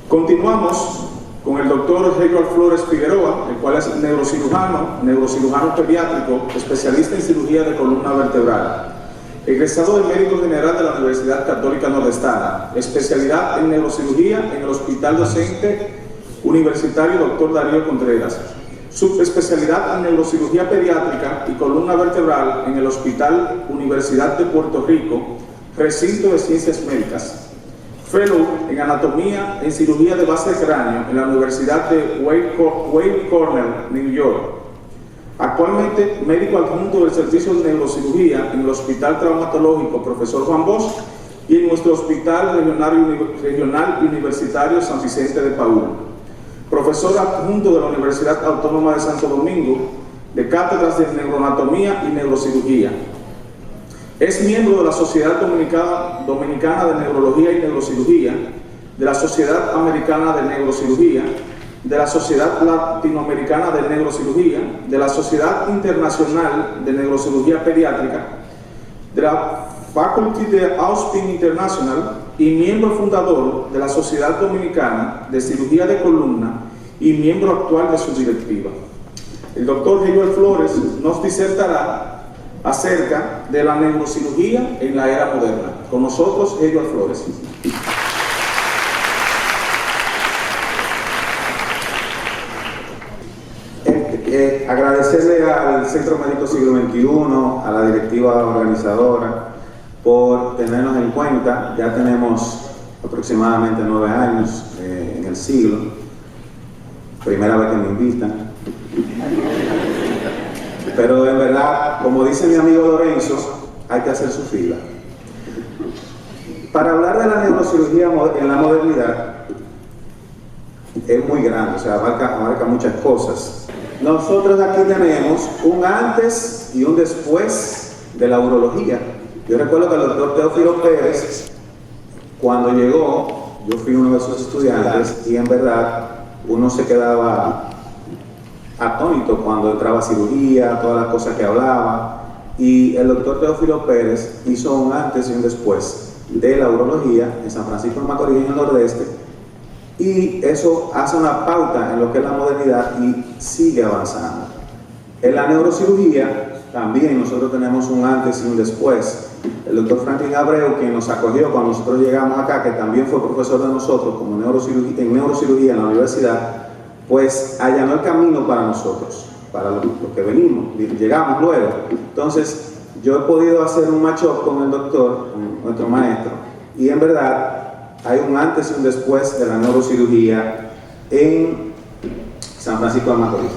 Continuamos con el doctor Eduardo Flores Figueroa, el cual es neurocirujano pediátrico, especialista en cirugía de columna vertebral, egresado del médico general de la Universidad Católica Nordestana, especialidad en neurocirugía en el Hospital Docente Universitario Dr. Darío Contreras, subespecialidad en neurocirugía pediátrica y columna vertebral en el Hospital Universidad de Puerto Rico, recinto de ciencias médicas. Fellow en anatomía en cirugía de base de cráneo en la Universidad de Weill Cornell, New York. Actualmente médico adjunto del servicio de neurocirugía en el Hospital Traumatológico Profesor Juan Bosch y en nuestro Hospital Regional Universitario San Vicente de Paúl. Profesor adjunto de la Universidad Autónoma de Santo Domingo de cátedras de neuroanatomía y neurocirugía. Es miembro de la Sociedad Dominicana de Neurología y Neurocirugía, de la Sociedad Americana de Neurocirugía, de la Sociedad Latinoamericana de Neurocirugía, de la Sociedad Internacional de Neurocirugía Pediátrica, de la Faculty de Austin International y miembro fundador de la Sociedad Dominicana de Cirugía de Columna y miembro actual de su directiva. El doctor Eduardo Flores nos disertará acerca de la neurocirugía en la era moderna. Con nosotros, Eduardo Flores. Agradecerle al Centro Médico Siglo XXI, a la directiva organizadora, por tenernos en cuenta. Ya tenemos aproximadamente 9 años en el siglo. Primera vez que me invitan. Pero en verdad, como dice mi amigo Lorenzo, hay que hacer su fila. Para hablar de la neurocirugía en la modernidad, es muy grande, o sea, abarca muchas cosas. Nosotros aquí tenemos un antes y un después de la urología. Yo recuerdo que el doctor Teófilo Pérez, cuando llegó, yo fui uno de sus estudiantes y en verdad uno se quedaba atónito cuando entraba a cirugía, todas las cosas que hablaba, y el doctor Teófilo Pérez hizo un antes y un después de la urología en San Francisco de Macorís, en el Nordeste, y eso hace una pauta en lo que es la modernidad y sigue avanzando. En la neurocirugía también nosotros tenemos un antes y un después. El doctor Franklin Abreu, quien nos acogió cuando nosotros llegamos acá, que también fue profesor de nosotros como en neurocirugía en la universidad, pues allanó el camino para nosotros, para los que venimos, llegamos luego. Entonces, yo he podido hacer un match-up con el doctor, con nuestro maestro, y en verdad hay un antes y un después de la neurocirugía en San Francisco de Macorís.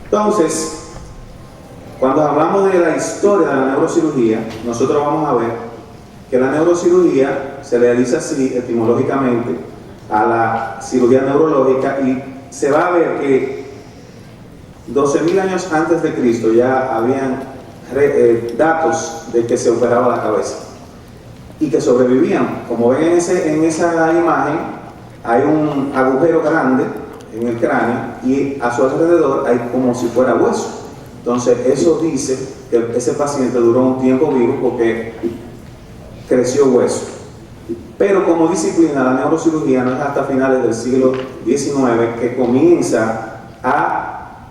Entonces, cuando hablamos de la historia de la neurocirugía, nosotros vamos a ver que la neurocirugía se realiza así etimológicamente a la cirugía neurológica, y se va a ver que 12.000 años antes de Cristo ya habían datos de que se operaba la cabeza y que sobrevivían. Como ven en esa imagen, hay un agujero grande en el cráneo y a su alrededor hay como si fuera hueso. Entonces eso dice que ese paciente duró un tiempo vivo porque creció hueso. Pero como disciplina, la neurocirugía no es hasta finales del siglo XIX que comienza a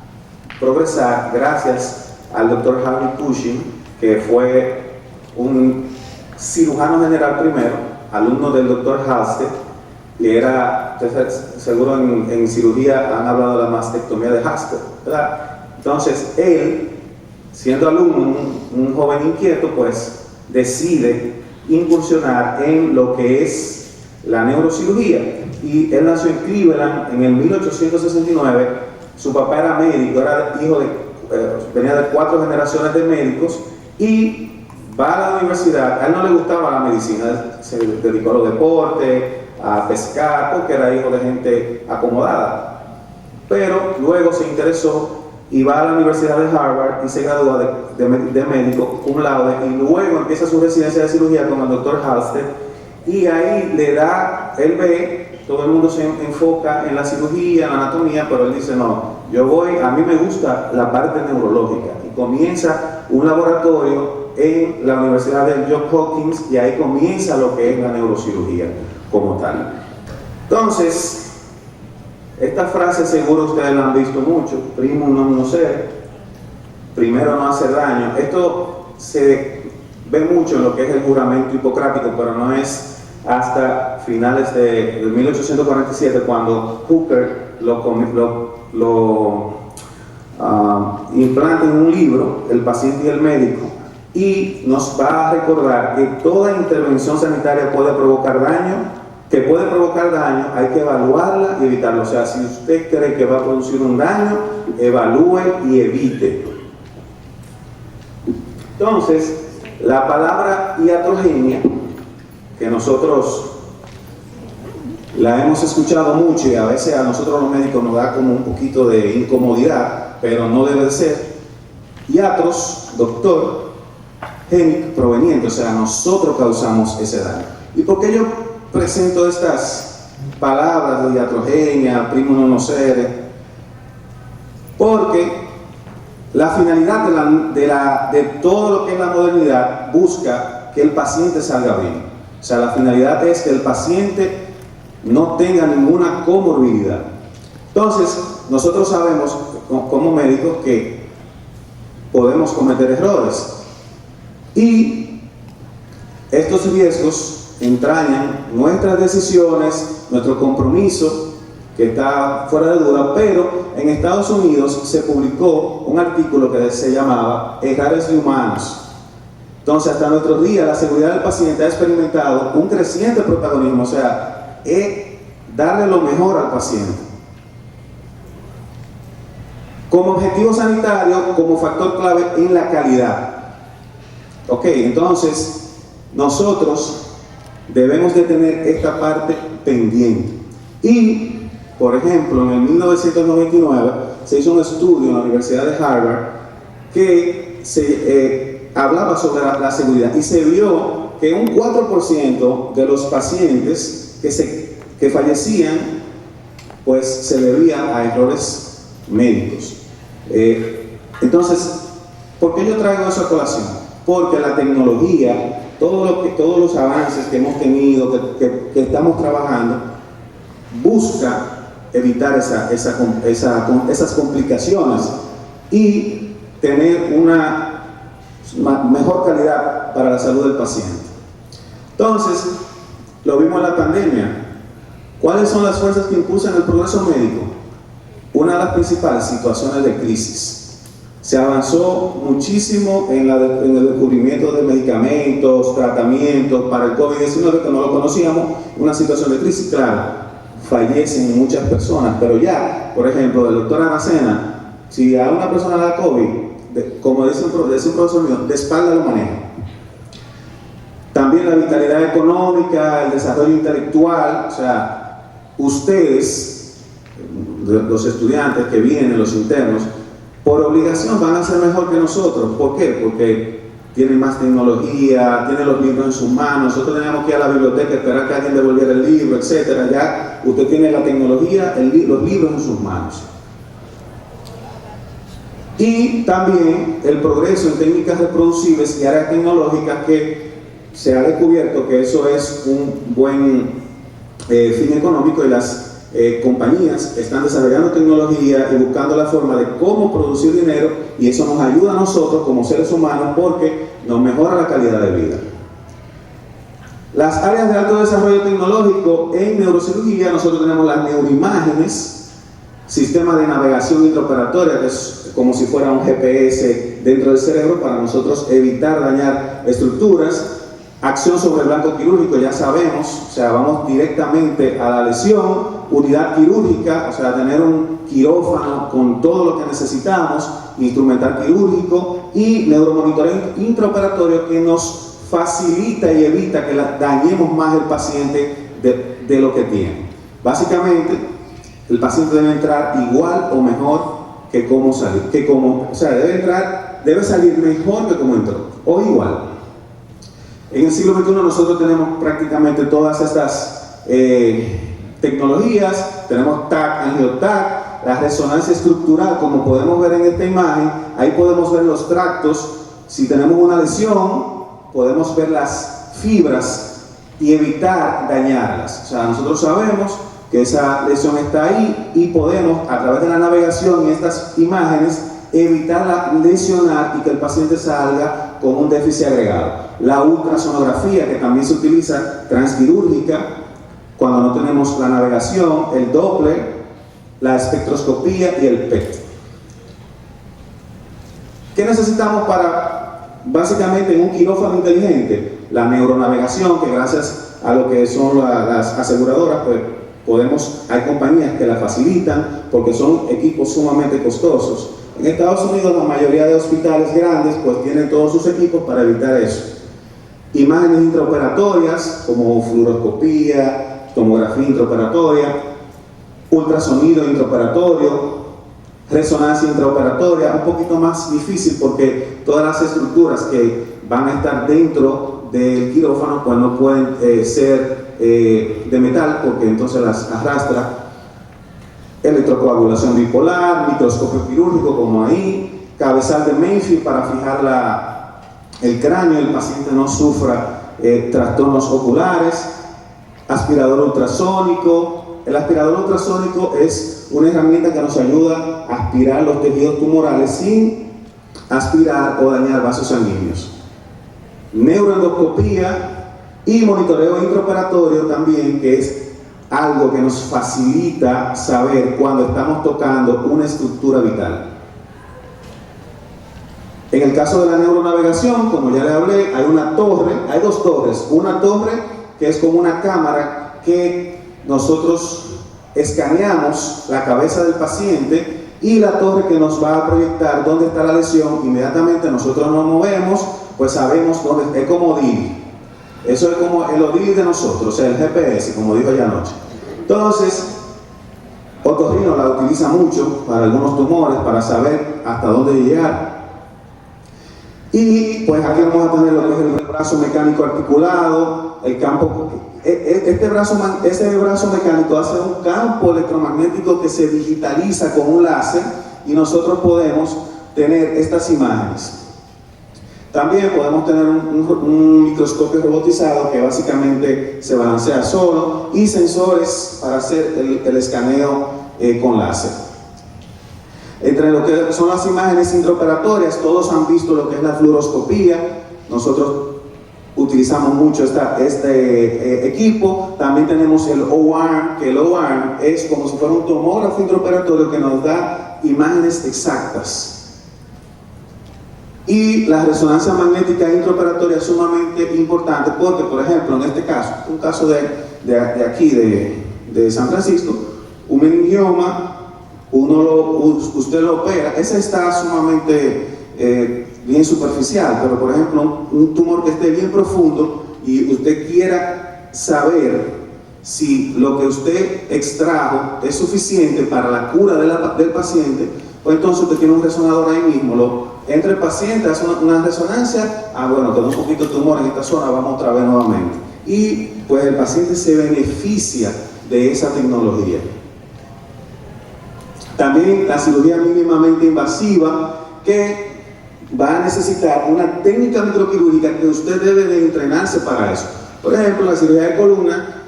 progresar gracias al doctor Harvey Cushing, que fue un cirujano general primero, alumno del doctor Halsted, que era, seguro en cirugía han hablado de la mastectomía de Halsted, ¿verdad? Entonces él, siendo alumno, un joven inquieto, pues decide incursionar en lo que es la neurocirugía, y él nació en Cleveland en el 1869. Su papá era médico, era hijo venía de 4 generaciones de médicos, y va a la universidad. A él no le gustaba la medicina, se dedicó a los deportes, a pescar, porque era hijo de gente acomodada, pero luego se interesó y va a la Universidad de Harvard y se gradúa de médico cum laude, y luego empieza su residencia de cirugía con el doctor Halsted, y ahí él ve, todo el mundo se enfoca en la cirugía, en la anatomía, pero él dice, no, a mí me gusta la parte neurológica, y comienza un laboratorio en la Universidad de Johns Hopkins, y ahí comienza lo que es la neurocirugía como tal. Entonces, Esta frase seguro ustedes la han visto mucho, primum non nocere, primero no hacer daño. Esto se ve mucho en lo que es el juramento hipocrático, pero no es hasta finales de 1847 cuando Hooker lo implanta en un libro, El paciente y el médico, y nos va a recordar que toda intervención sanitaria puede provocar daño, hay que evaluarla y evitarlo. O sea, si usted cree que va a producir un daño, evalúe y evite. Entonces, la palabra iatrogenia, que nosotros la hemos escuchado mucho y a veces a nosotros los médicos nos da como un poquito de incomodidad, pero no debe de ser. Iatros, doctor, genic, proveniente, o sea, nosotros causamos ese daño. ¿Y por qué yo presento estas palabras de iatrogenia, primum non nocere? Porque la finalidad de todo lo que es la modernidad busca que el paciente salga bien. O sea, la finalidad es que el paciente no tenga ninguna comorbilidad. Entonces, nosotros sabemos como médicos que podemos cometer errores y estos riesgos entrañan nuestras decisiones, nuestro compromiso, que está fuera de duda, pero en Estados Unidos se publicó un artículo que se llamaba Errores de Humanos. Entonces, hasta nuestros días, la seguridad del paciente ha experimentado un creciente protagonismo, o sea, darle lo mejor al paciente. Como objetivo sanitario, como factor clave en la calidad. Ok, entonces, nosotros debemos de tener esta parte pendiente. Y, por ejemplo, en el 1999 se hizo un estudio en la Universidad de Harvard que hablaba sobre la seguridad y se vio que un 4% de los pacientes que fallecían pues se debía a errores médicos. Entonces, ¿por qué yo traigo eso a colación? Porque la tecnología, todos los avances que hemos tenido, que estamos trabajando, busca evitar esas complicaciones y tener una mejor calidad para la salud del paciente. Entonces, lo vimos en la pandemia. ¿Cuáles son las fuerzas que impulsan el progreso médico? Una de las principales, situaciones de crisis. Se avanzó muchísimo en el descubrimiento de medicamentos, tratamientos para el COVID-19 que no lo conocíamos. Una situación de crisis, claro, fallecen muchas personas, pero ya, por ejemplo, el doctor Aracena, si a una persona le da COVID, como dice un profesor mío, de espalda lo maneja. También la vitalidad económica, el desarrollo intelectual, o sea, ustedes, los estudiantes que vienen, los internos, por obligación van a ser mejor que nosotros. ¿Por qué? Porque tienen más tecnología, tienen los libros en sus manos. Nosotros teníamos que ir a la biblioteca, esperar que alguien devolviera el libro, etc. Ya usted tiene la tecnología, los libros en sus manos. Y también el progreso en técnicas reproducibles y áreas tecnológicas, que se ha descubierto que eso es un buen fin económico, y las compañías están desarrollando tecnología y buscando la forma de cómo producir dinero, y eso nos ayuda a nosotros como seres humanos porque nos mejora la calidad de vida. Las áreas de alto desarrollo tecnológico en neurocirugía, nosotros tenemos las neuroimágenes, sistemas de navegación intraoperatoria, que es como si fuera un GPS dentro del cerebro para nosotros evitar dañar estructuras. Acción sobre el blanco quirúrgico, ya sabemos, o sea, vamos directamente a la lesión. Unidad quirúrgica, o sea, tener un quirófano con todo lo que necesitamos, instrumental quirúrgico, y neuromonitoreo intraoperatorio, que nos facilita y evita que dañemos más el paciente de lo que tiene. Básicamente, el paciente debe entrar igual o mejor que cómo salir, o sea, debe salir mejor que como entró, o igual. En el siglo XXI nosotros tenemos prácticamente todas estas tecnologías. Tenemos TAC, angio-TAC, la resonancia estructural, como podemos ver en esta imagen. Ahí podemos ver los tractos. Si tenemos una lesión, podemos ver las fibras y evitar dañarlas. O sea, nosotros sabemos que esa lesión está ahí y podemos, a través de la navegación y estas imágenes, evitar lesionar y que el paciente salga con un déficit agregado. La ultrasonografía, que también se utiliza transquirúrgica, cuando no tenemos la navegación, el Doppler, la espectroscopía y el PET. ¿Qué necesitamos para, básicamente, en un quirófano inteligente? La neuronavegación, que gracias a lo que son las aseguradoras, pues hay compañías que la facilitan porque son equipos sumamente costosos. En Estados Unidos la mayoría de hospitales grandes pues tienen todos sus equipos para evitar eso. Imágenes intraoperatorias como fluoroscopía, tomografía intraoperatoria, ultrasonido intraoperatorio, resonancia intraoperatoria, un poquito más difícil porque todas las estructuras que van a estar dentro del quirófano pues no pueden ser de metal porque entonces las arrastra. Electrocoagulación bipolar, microscopio quirúrgico como ahí, cabezal de Mayfield para fijar el cráneo, el paciente no sufra trastornos oculares, aspirador ultrasónico. El aspirador ultrasónico es una herramienta que nos ayuda a aspirar los tejidos tumorales sin aspirar o dañar vasos sanguíneos. Neuroendoscopía y monitoreo intraoperatorio también, que es algo que nos facilita saber cuando estamos tocando una estructura vital. En el caso de la neuronavegación, como ya le hablé, hay dos torres. Una torre que es como una cámara que nosotros escaneamos la cabeza del paciente y la torre que nos va a proyectar dónde está la lesión. Inmediatamente nosotros nos movemos, pues sabemos dónde, es como DIVI. Eso es como el ODIVI de nosotros, o sea, el GPS, como dijo ya anoche. Entonces, otorrino la utiliza mucho para algunos tumores, para saber hasta dónde llegar. Y pues aquí vamos a tener lo que es el brazo mecánico articulado, el campo. Este brazo mecánico hace un campo electromagnético que se digitaliza con un láser y nosotros podemos tener estas imágenes. También podemos tener un microscopio robotizado que básicamente se balancea solo y sensores para hacer el escaneo con láser. Entre lo que son las imágenes intraoperatorias, todos han visto lo que es la fluoroscopía. Nosotros utilizamos mucho este equipo. También tenemos el O-arm, que el O-arm es como si fuera un tomógrafo intraoperatorio que nos da imágenes exactas. Y la resonancia magnética intraoperatoria es sumamente importante porque, por ejemplo, en este caso, un caso de aquí, de San Francisco, un meningioma, usted lo opera, ese está sumamente bien superficial, pero por ejemplo, un tumor que esté bien profundo y usted quiera saber si lo que usted extrajo es suficiente para la cura del paciente, pues entonces usted tiene un resonador ahí mismo, entra el paciente, hace una resonancia, bueno, tengo un poquito de tumor en esta zona, vamos otra vez nuevamente. Y pues el paciente se beneficia de esa tecnología. También la cirugía mínimamente invasiva, que va a necesitar una técnica microquirúrgica que usted debe de entrenarse para eso. Por ejemplo, la cirugía de columna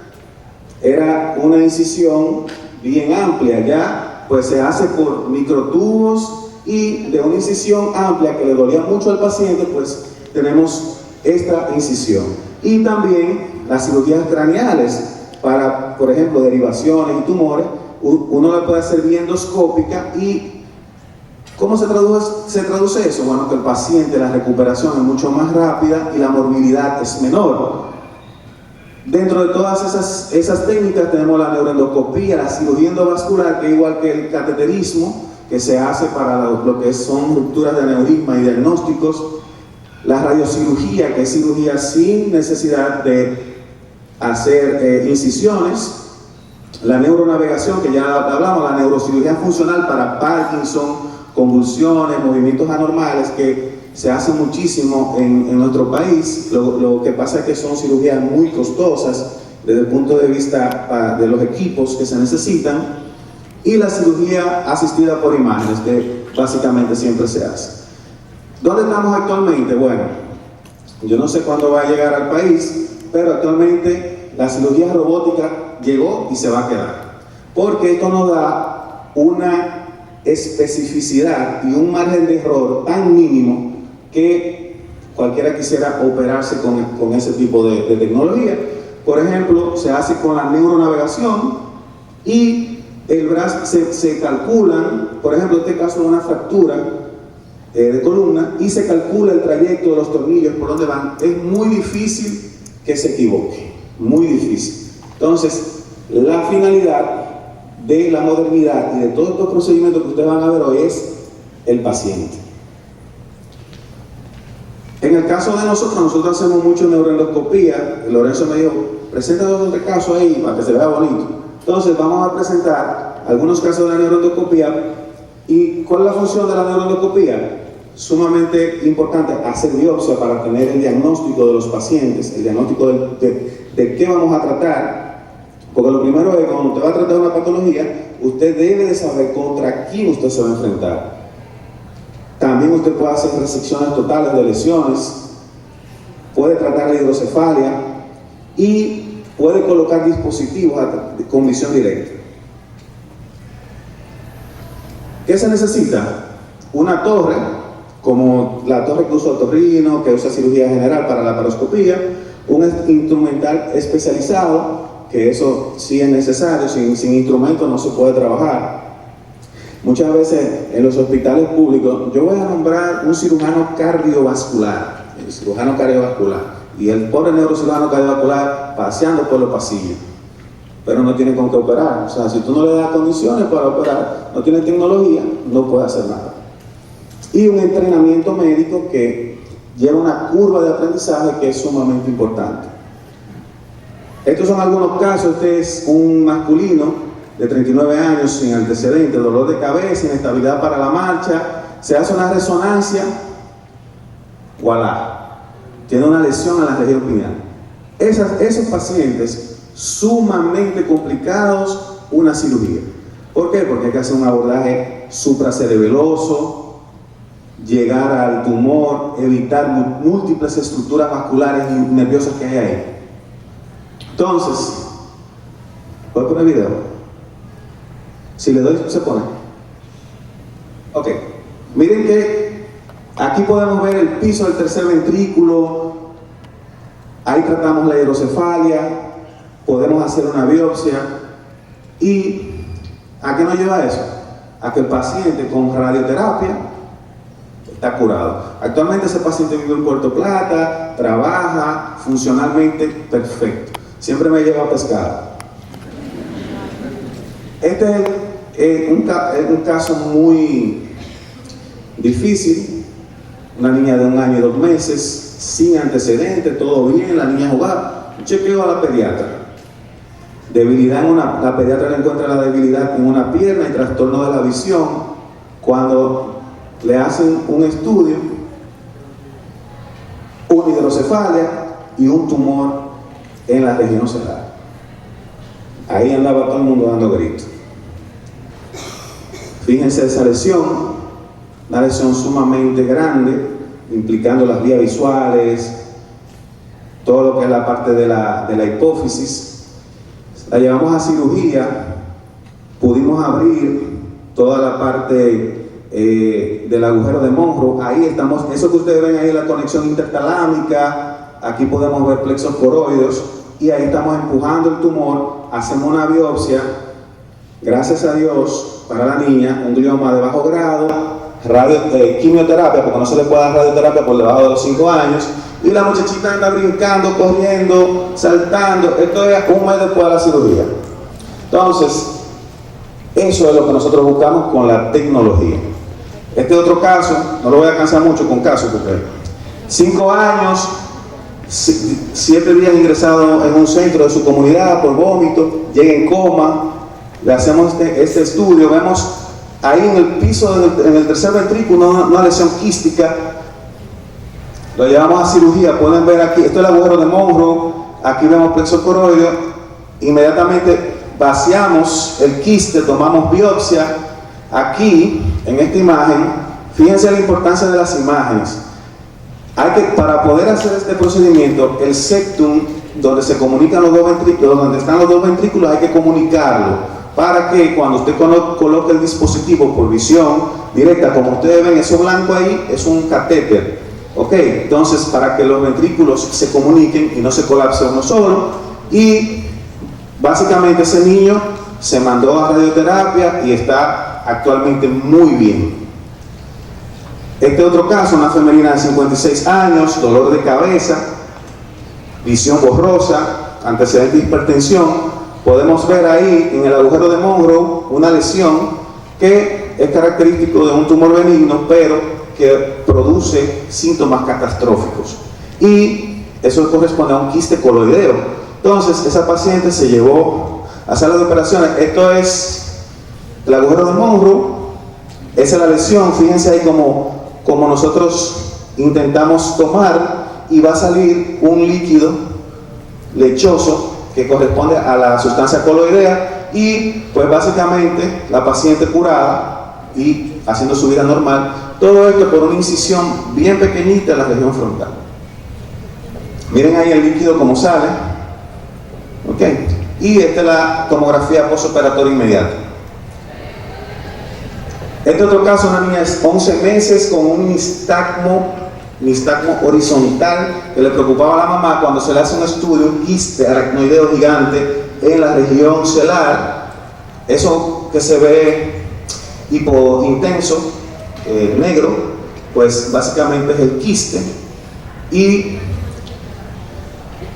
era una incisión bien amplia, ya pues se hace por microtubos y de una incisión amplia que le dolía mucho al paciente, pues tenemos esta incisión. Y también las cirugías craneales para, por ejemplo, derivaciones y tumores, uno la puede hacer vía endoscópica. ¿Y cómo se traduce eso? Bueno, que el paciente, la recuperación es mucho más rápida y la morbilidad es menor. Dentro de todas esas técnicas tenemos la neuroendoscopía, la cirugía endovascular, que es igual que el cateterismo, que se hace para lo que son rupturas de aneurisma y diagnósticos, la radiocirugía, que es cirugía sin necesidad de hacer incisiones, la neuronavegación, que ya hablamos, la neurocirugía funcional para Parkinson, convulsiones, movimientos anormales, que se hace muchísimo en nuestro país. Lo que pasa es que son cirugías muy costosas desde el punto de vista de los equipos que se necesitan. Y la cirugía asistida por imágenes, que básicamente siempre se hace. ¿Dónde estamos actualmente? Bueno, yo no sé cuándo va a llegar al país, pero actualmente la cirugía robótica llegó y se va a quedar. porque esto nos da una especificidad y un margen de error tan mínimo que cualquiera quisiera operarse con ese tipo de tecnología. Por ejemplo, se hace con la neuronavegación y el brazo se calculan, por ejemplo, en este caso de una fractura de columna, y se calcula el trayecto de los tornillos por donde van. Es muy difícil que se equivoque, muy difícil. Entonces, la finalidad de la modernidad y de todos estos procedimientos que ustedes van a ver hoy es el paciente. En el caso de nosotros hacemos mucho neuroendoscopía. Lorenzo me dijo, presenta dos o tres casos ahí para que se vea bonito. Entonces vamos a presentar algunos casos de la neuroendoscopía. ¿Y cuál es la función de la neuroendoscopía? Sumamente importante, hacer biopsia para tener el diagnóstico de los pacientes, el diagnóstico de qué vamos a tratar. Porque lo primero es, cuando usted va a tratar una patología, usted debe de saber contra quién usted se va a enfrentar. También usted puede hacer resecciones totales de lesiones, puede tratar la hidrocefalia y puede colocar dispositivos con visión directa. ¿Qué se necesita? Una torre, como la torre que usa otorrino, que usa cirugía general para la laparoscopía, un instrumental especializado, que eso sí es necesario, sin instrumento no se puede trabajar. Muchas veces en los hospitales públicos, yo voy a nombrar un cirujano cardiovascular, el cirujano cardiovascular, y el pobre neurocirujano cardiovascular paseando por los pasillos, pero no tiene con qué operar. O sea, si tú no le das condiciones para operar, no tiene tecnología, no puede hacer nada. Y un entrenamiento médico que lleva una curva de aprendizaje que es sumamente importante. Estos son algunos casos. Este es un masculino de 39 años sin antecedentes, dolor de cabeza, inestabilidad para la marcha. Se hace una resonancia, voilà, tiene una lesión en la región pineal. Esos pacientes sumamente complicados, una cirugía. ¿Por qué? Porque hay que hacer un abordaje supracerebeloso, llegar al tumor, evitar múltiples estructuras vasculares y nerviosas que hay ahí. Entonces, ¿puedo poner video? Si le doy, se pone. Ok. Miren que aquí podemos ver el piso del tercer ventrículo. Ahí tratamos la hidrocefalia. Podemos hacer una biopsia. ¿Y a qué nos lleva eso? A que el paciente con radioterapia está curado. Actualmente ese paciente vive en Puerto Plata, trabaja funcionalmente perfecto. Siempre me lleva a pescar. Este es un caso muy difícil. Una niña de 1 año y 2 meses, sin antecedentes, todo bien, la niña jugaba. Un chequeo a la pediatra. Debilidad la pediatra le encuentra la debilidad en una pierna y trastorno de la visión. Cuando le hacen un estudio, una hidrocefalia y un tumor en la región ocular. Ahí andaba todo el mundo dando gritos. Fíjense esa lesión, una lesión sumamente grande, implicando las vías visuales, todo lo que es la parte de la hipófisis. La llevamos a cirugía, pudimos abrir toda la parte del agujero de Monro. Ahí estamos, eso que ustedes ven ahí, la conexión intertalámica. Aquí podemos ver plexos coroides y ahí estamos empujando el tumor. Hacemos una biopsia, gracias a Dios, para la niña, un glioma de bajo grado, quimioterapia, porque no se le puede dar radioterapia por debajo de los 5 años, y la muchachita anda brincando, corriendo, saltando. Esto es un mes después de la cirugía. Entonces, eso es lo que nosotros buscamos con la tecnología. Este otro caso, no lo voy a cansar mucho con casos, porque 5 años, 7 días ingresado en un centro de su comunidad por vómito, llega en coma. Le hacemos este estudio, vemos ahí en el piso, en el tercer ventrículo, una lesión quística. Lo llevamos a cirugía. Pueden ver aquí, esto es el agujero de Monro. Aquí vemos plexo coroideo. Inmediatamente vaciamos el quiste, tomamos biopsia. Aquí, en esta imagen, fíjense la importancia de las imágenes. Para poder hacer este procedimiento, el septum, donde se comunican los dos ventrículos, donde están los dos ventrículos, hay que comunicarlo para que cuando usted coloque el dispositivo por visión directa, como ustedes ven, eso blanco ahí es un catéter, ¿ok? Entonces, para que los ventrículos se comuniquen y no se colapse uno solo, y básicamente ese niño se mandó a radioterapia y está actualmente muy bien. Este otro caso, una femenina de 56 años, dolor de cabeza, visión borrosa, antecedente de hipertensión. Podemos ver ahí en el agujero de Monroe una lesión que es característico de un tumor benigno, pero que produce síntomas catastróficos. Y eso corresponde a un quiste coloideo. Entonces, esa paciente se llevó a sala de operaciones. Esto es el agujero de Monroe, esa es la lesión. Fíjense ahí como nosotros intentamos tomar y va a salir un líquido lechoso que corresponde a la sustancia coloidea, y pues básicamente la paciente curada y haciendo su vida normal. Todo esto por una incisión bien pequeñita en la región frontal. Miren ahí el líquido como sale, ¿ok? Y esta es la tomografía postoperatoria inmediata. Este otro caso, una niña de 11 meses con un nistagmo horizontal que le preocupaba a la mamá. Cuando se le hace un estudio, un quiste aracnoideo gigante en la región celar, eso que se ve hipointenso, negro, pues básicamente es el quiste, y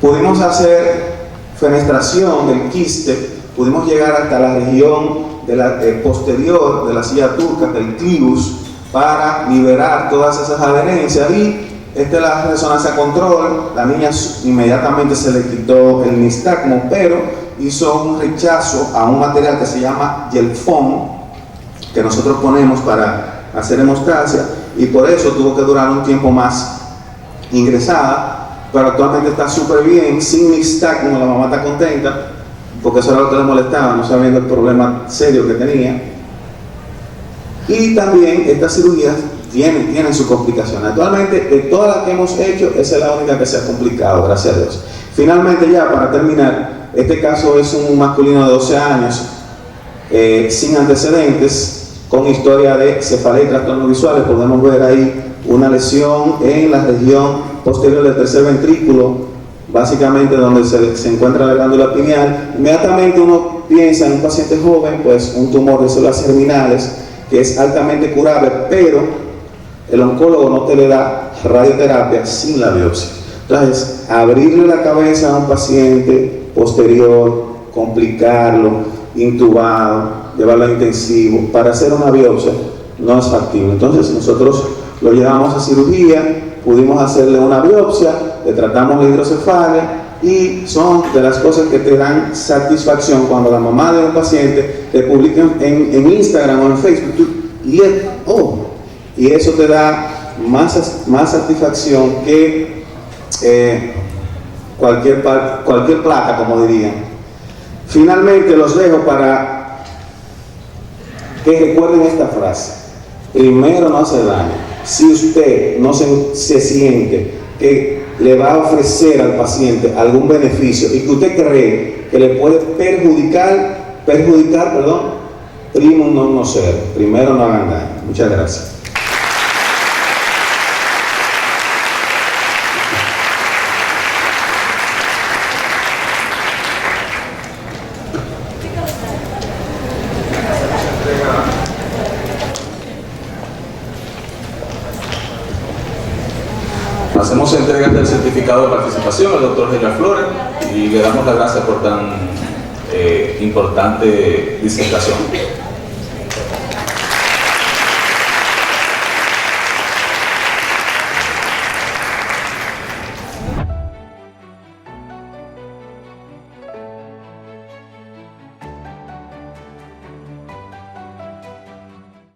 pudimos hacer fenestración del quiste, pudimos llegar hasta la región de la posterior de la silla turca, del clivus, para liberar todas esas adherencias. Y esta es la resonancia control. La niña inmediatamente se le quitó el nistagmo, pero hizo un rechazo a un material que se llama gel foam, que nosotros ponemos para hacer hemostasia, y por eso tuvo que durar un tiempo más ingresada, pero actualmente está súper bien, sin nistagmo. La mamá está contenta, porque eso era lo que le molestaba, no sabiendo el problema serio que tenía. Y también estas cirugías tienen sus complicaciones. Actualmente, de todas las que hemos hecho, esa es la única que se ha complicado, gracias a Dios. Finalmente, ya para terminar, este caso es un masculino de 12 años, sin antecedentes, con historia de cefalea y trastornos visuales. Podemos ver ahí una lesión en la región posterior del tercer ventrículo, básicamente donde se encuentra la glándula pineal. Inmediatamente uno piensa en un paciente joven, pues un tumor de células germinales, que es altamente curable, pero el oncólogo no te le da radioterapia sin la biopsia. Entonces, abrirle la cabeza a un paciente posterior, complicarlo, intubado, llevarlo a intensivo, para hacer una biopsia, no es factible. Entonces, nosotros lo llevamos a cirugía, pudimos hacerle una biopsia, le tratamos la hidrocefalia, y son de las cosas que te dan satisfacción cuando la mamá de un paciente te publica en Instagram o en Facebook, y eso te da más satisfacción que cualquier plata, como dirían. Finalmente los dejo para que recuerden esta frase: primero no hace daño. Si usted no se siente que le va a ofrecer al paciente algún beneficio y que usted cree que le puede perjudicar, primum non nocere, primero no hagan daño. Muchas gracias. Hacemos entrega del certificado de participación al doctor Gerard Flores y le damos las gracias por tan importante disertación.